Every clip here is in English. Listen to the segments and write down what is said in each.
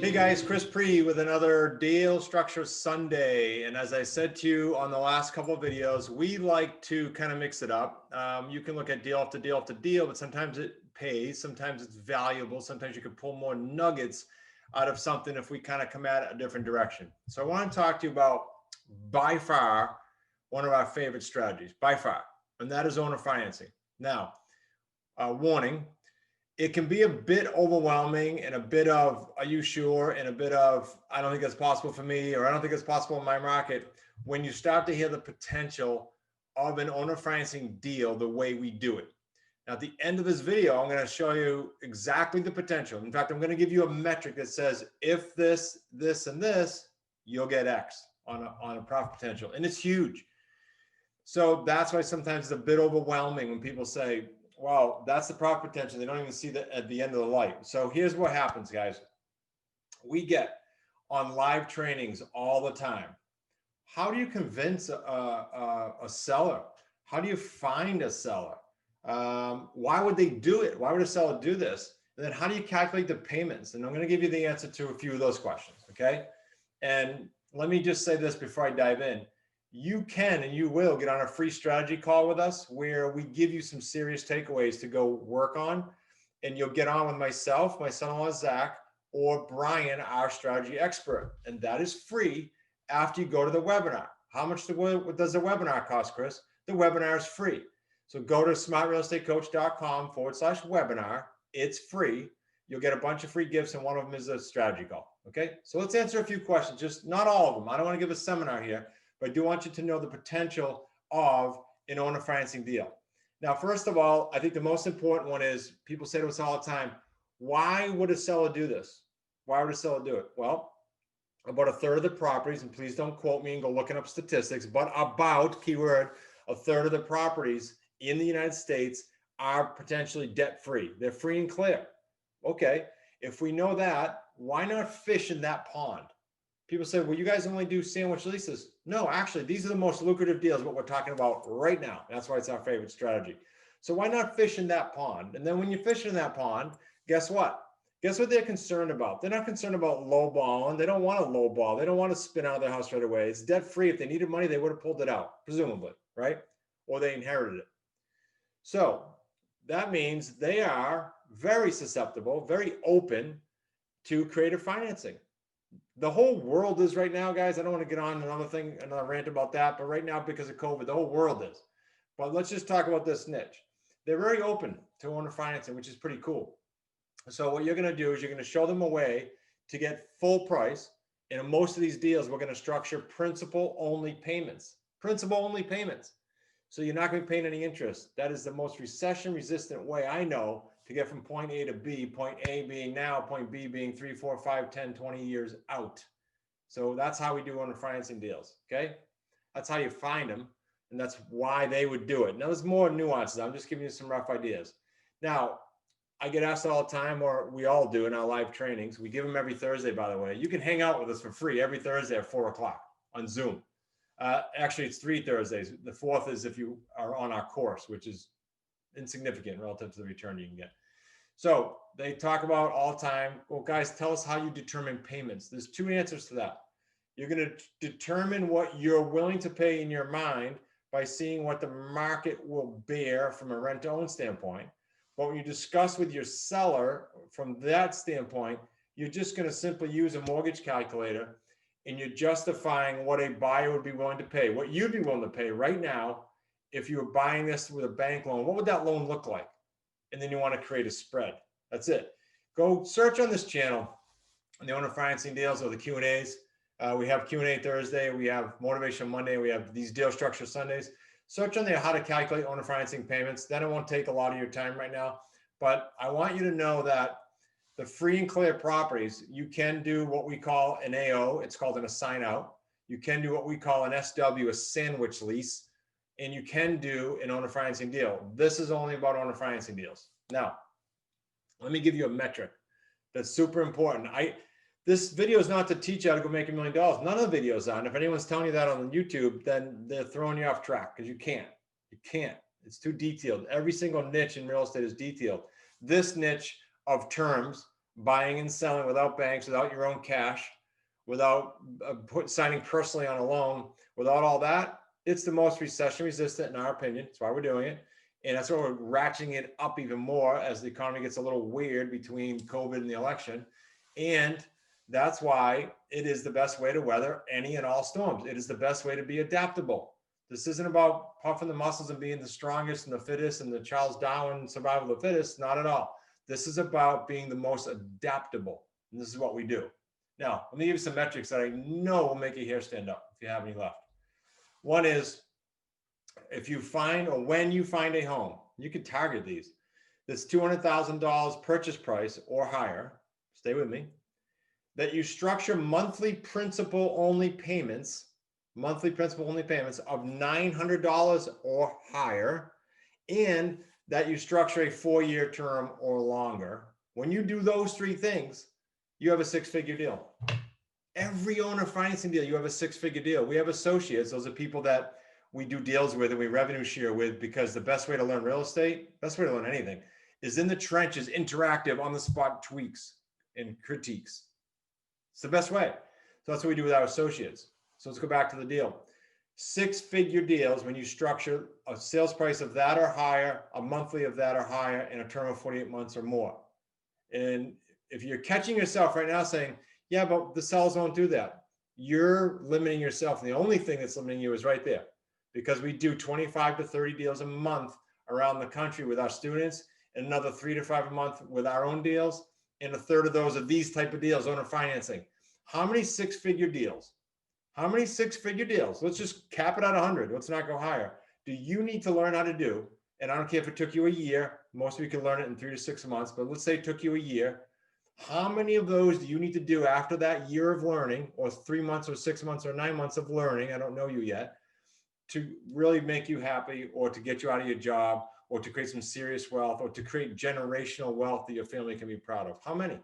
Hey guys, Chris Pre with another Deal Structure Sunday. And as I said to you on the last couple of videos, we like to kind of mix it up. You can look at deal after deal after deal, but sometimes it pays, sometimes it's valuable, sometimes you can pull more nuggets out of something if we kind of come at it a different direction. So I want to talk to you about by far one of our favorite strategies, by far, and that is owner financing. Now, warning, it can be a bit overwhelming and a bit of, are you sure? And a bit of, I don't think it's possible for me, or I don't think it's possible in my market. When you start to hear the potential of an owner financing deal, the way we do it. Now, at the end of this video, I'm going to show you exactly the potential. In fact, I'm going to give you a metric that says, if this, this, and this, you'll get X on a profit potential. And it's huge. So that's why sometimes it's a bit overwhelming when people say, well, that's the profit potential. They don't even see that at the end of the light. So here's what happens, guys. We get on live trainings all the time. How do you convince a seller? How do you find a seller? Why would they do it? Why would a seller do this? And then how do you calculate the payments? And I'm going to give you the answer to a few of those questions, okay? And let me just say this before I dive in. You can and you will get on a free strategy call with us where we give you some serious takeaways to go work on, and you'll get on with myself, my son-in-law Zach, or Brian, our strategy expert, and that is free after you go to the webinar. How much does the webinar cost, Chris? The webinar is free. So go to smartrealestatecoach.com/webinar. It's free. You'll get a bunch of free gifts, and one of them is a strategy call. Okay, so let's answer a few questions, just not all of them. I don't want to give a seminar here, but I do want you to know the potential of an owner financing deal. Now, first of all, I think the most important one is people say to us all the time, why would a seller do this? Why would a seller do it? Well, about a third of the properties, and please don't quote me and go looking up statistics, but about, keyword, a third of the properties in the United States are potentially debt-free. They're free and clear. Okay, if we know that, why not fish in that pond? People say, well, you guys only do sandwich leases. No, actually, these are the most lucrative deals, what we're talking about right now. That's why it's our favorite strategy. So why not fish in that pond? And then when you fish in that pond, guess what? Guess what they're concerned about? They're not concerned about lowballing. They don't want to lowball. They don't want to spin out of their house right away. It's debt-free. If they needed money, they would have pulled it out, presumably, right? Or they inherited it. So that means they are very susceptible, very open to creative financing. The whole world is right now, guys. I don't want to get on another rant about that, but right now, because of COVID, the whole world is. But let's just talk about this niche. They're very open to owner financing, which is pretty cool. So what you're going to do is you're going to show them a way to get full price. And in most of these deals, we're going to structure principal-only payments. Principal-only payments. So you're not going to be paying any interest. That is the most recession-resistant way I know to get from point A to B, point A being now, point B being 3, 4, 5, 10, 20 years out. So that's how we do owner financing deals, okay? That's how you find them, and that's why they would do it. Now, there's more nuances. I'm just giving you some rough ideas. Now, I get asked all the time, or we all do in our live trainings. We give them every Thursday, by the way. You can hang out with us for free every Thursday at 4 o'clock on Zoom. Actually, it's 3 Thursdays. The 4th is if you are on our course, which is insignificant relative to the return you can get. So they talk about all the time, well, guys, tell us how you determine payments. There's 2 answers to that. You're going to determine what you're willing to pay in your mind by seeing what the market will bear from a rent-to-own standpoint. But when you discuss with your seller from that standpoint, you're just going to simply use a mortgage calculator, and you're justifying what a buyer would be willing to pay, what you'd be willing to pay right now if you were buying this with a bank loan. What would that loan look like? And then you want to create a spread. That's it. Go search on this channel, the owner financing deals or the Q&As. We have Q&A Thursday. We have Motivation Monday. We have these deal structure Sundays. Search on there how to calculate owner financing payments. Then it won't take a lot of your time right now. But I want you to know that the free and clear properties, you can do what we call an AO. It's called an assign out. You can do what we call an SW, a sandwich lease. And you can do an owner financing deal. This is only about owner financing deals. Now, let me give you a metric that's super important. This video is not to teach you how to go make $1 million. None of the videos are. And if anyone's telling you that on YouTube, then they're throwing you off track because you can't. You can't. It's too detailed. Every single niche in real estate is detailed. This niche of terms, buying and selling without banks, without your own cash, without signing personally on a loan, without all that, it's the most recession resistant in our opinion. That's why we're doing it. And that's why we're ratcheting it up even more as the economy gets a little weird between COVID and the election. And that's why it is the best way to weather any and all storms. It is the best way to be adaptable. This isn't about puffing the muscles and being the strongest and the fittest and the Charles Darwin survival of the fittest. Not at all. This is about being the most adaptable. And this is what we do. Now, let me give you some metrics that I know will make your hair stand up if you have any left. One is, if you find, or when you find a home, you can target these, that's $200,000 purchase price or higher, stay with me, that you structure monthly principal only payments of $900 or higher, and that you structure a 4-year term or longer. When you do those three things, you have a 6-figure deal. Every owner financing deal, you have a 6-figure deal. We have associates. Those are people that we do deals with and we revenue share with, because the best way to learn real estate, best way to learn anything, is in the trenches, interactive, on the spot tweaks and critiques. It's the best way. So that's what we do with our associates. So let's go back to the deal. 6-figure deals, when you structure a sales price of that or higher, a monthly of that or higher, and a term of 48 months or more. And if you're catching yourself right now saying, yeah, but the sellers won't do that, you're limiting yourself. And the only thing that's limiting you is right there, because we do 25 to 30 deals a month around the country with our students, and another 3 to 5 a month with our own deals. And a third of those are these type of deals, owner financing. How many 6-figure deals? How many 6-figure deals? Let's just cap it at 100. Let's not go higher. Do you need to learn how to do? And I don't care if it took you a year. Most of you can learn it in 3 to 6 months, but let's say it took you a year. How many of those do you need to do after that year of learning, or 3 months or 6 months or 9 months of learning? I don't know you yet, to really make you happy, or to get you out of your job, or to create some serious wealth, or to create generational wealth that your family can be proud of? How many?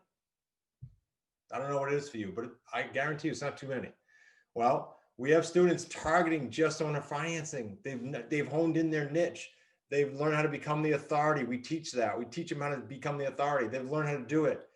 I don't know what it is for you, but I guarantee you it's not too many. Well, we have students targeting just owner financing. They've honed in their niche. They've learned how to become the authority. We teach that. We teach them how to become the authority. They've learned how to do it.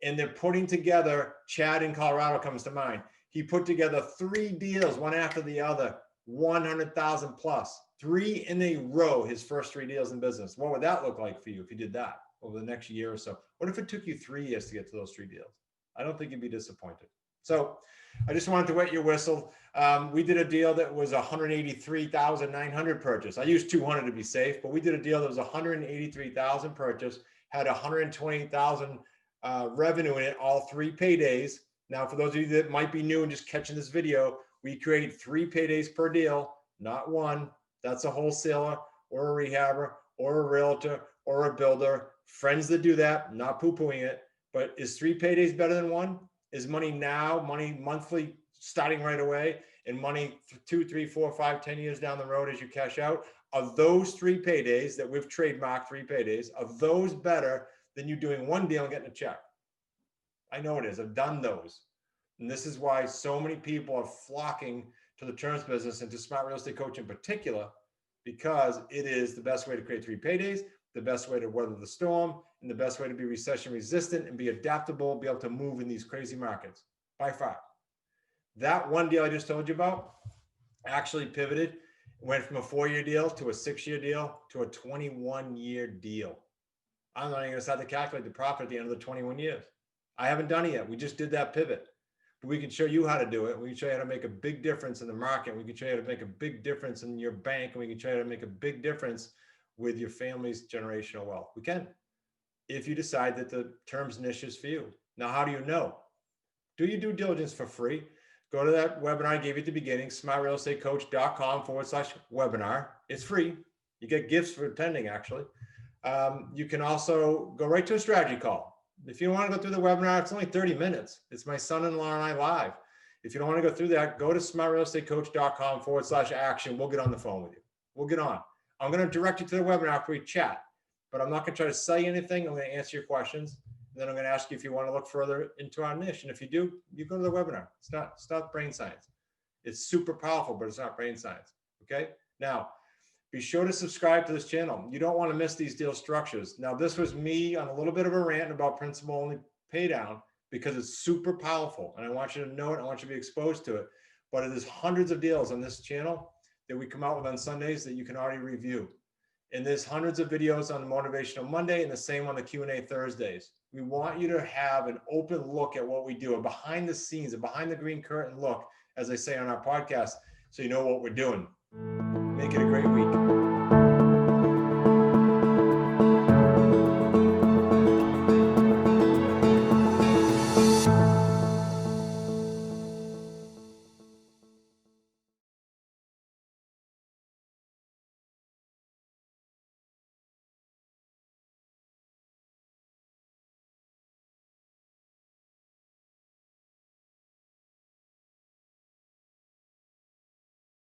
And they're putting together, Chad in Colorado comes to mind. He put together 3 deals, one after the other, 100,000 plus, 3 in a row, his first 3 deals in business. What would that look like for you if you did that over the next year or so? What if it took you 3 years to get to those 3 deals? I don't think you'd be disappointed. So I just wanted to wet your whistle. We did a deal that was 183,900 purchase. I used 200 to be safe, but we did a deal that was 183,000 purchase, had 128,000 revenue in it, all 3 paydays. Now, for those of you that might be new and just catching this video, we create 3 paydays per deal, not 1. That's a wholesaler or a rehabber or a realtor or a builder. Friends that do that, not poo-pooing it, but is 3 paydays better than 1? Is money now, money monthly starting right away, and money 2, 3, 4, 5, 10 years down the road as you cash out? Are those 3 paydays that we've trademarked, 3 paydays, are those better than you doing 1 deal and getting a check? I know it is. I've done those. And this is why so many people are flocking to the terms business and to Smart Real Estate Coach in particular, because it is the best way to create 3 paydays, the best way to weather the storm, and the best way to be recession resistant and be adaptable, be able to move in these crazy markets by far. That 1 deal I just told you about actually pivoted, went from a 4-year deal to a 6-year deal to a 21-year deal. I'm not even going to start to calculate the profit at the end of the 21 years. I haven't done it yet. We just did that pivot. But we can show you how to do it. We can show you how to make a big difference in the market. We can show you how to make a big difference in your bank. And we can show you how to make a big difference with your family's generational wealth. We can, if you decide that the terms niche is for you. Now, how do you know? Do your due diligence for free. Go to that webinar I gave you at the beginning, smartrealestatecoach.com/webinar. It's free. You get gifts for attending, actually. You can also go right to a strategy call. If you don't want to go through the webinar, it's only 30 minutes. It's my son-in-law and I live. If you don't want to go through that, go to smartrealestatecoach.com/action. We'll get on the phone with you. We'll get on. I'm going to direct you to the webinar after we chat, but I'm not going to try to sell you anything. I'm going to answer your questions. And then I'm going to ask you if you want to look further into our niche. And if you do, you go to the webinar. It's not brain science. It's super powerful, but it's not brain science. Okay. Now, be sure to subscribe to this channel. You don't want to miss these deal structures. Now, this was me on a little bit of a rant about principal only pay down because it's super powerful. And I want you to know it. I want you to be exposed to it. But there's hundreds of deals on this channel that we come out with on Sundays that you can already review. And there's hundreds of videos on Motivational Monday and the same on the Q&A Thursdays. We want you to have an open look at what we do, a behind the scenes, a behind the green curtain look, as I say on our podcast, so you know what we're doing. Make it a great week.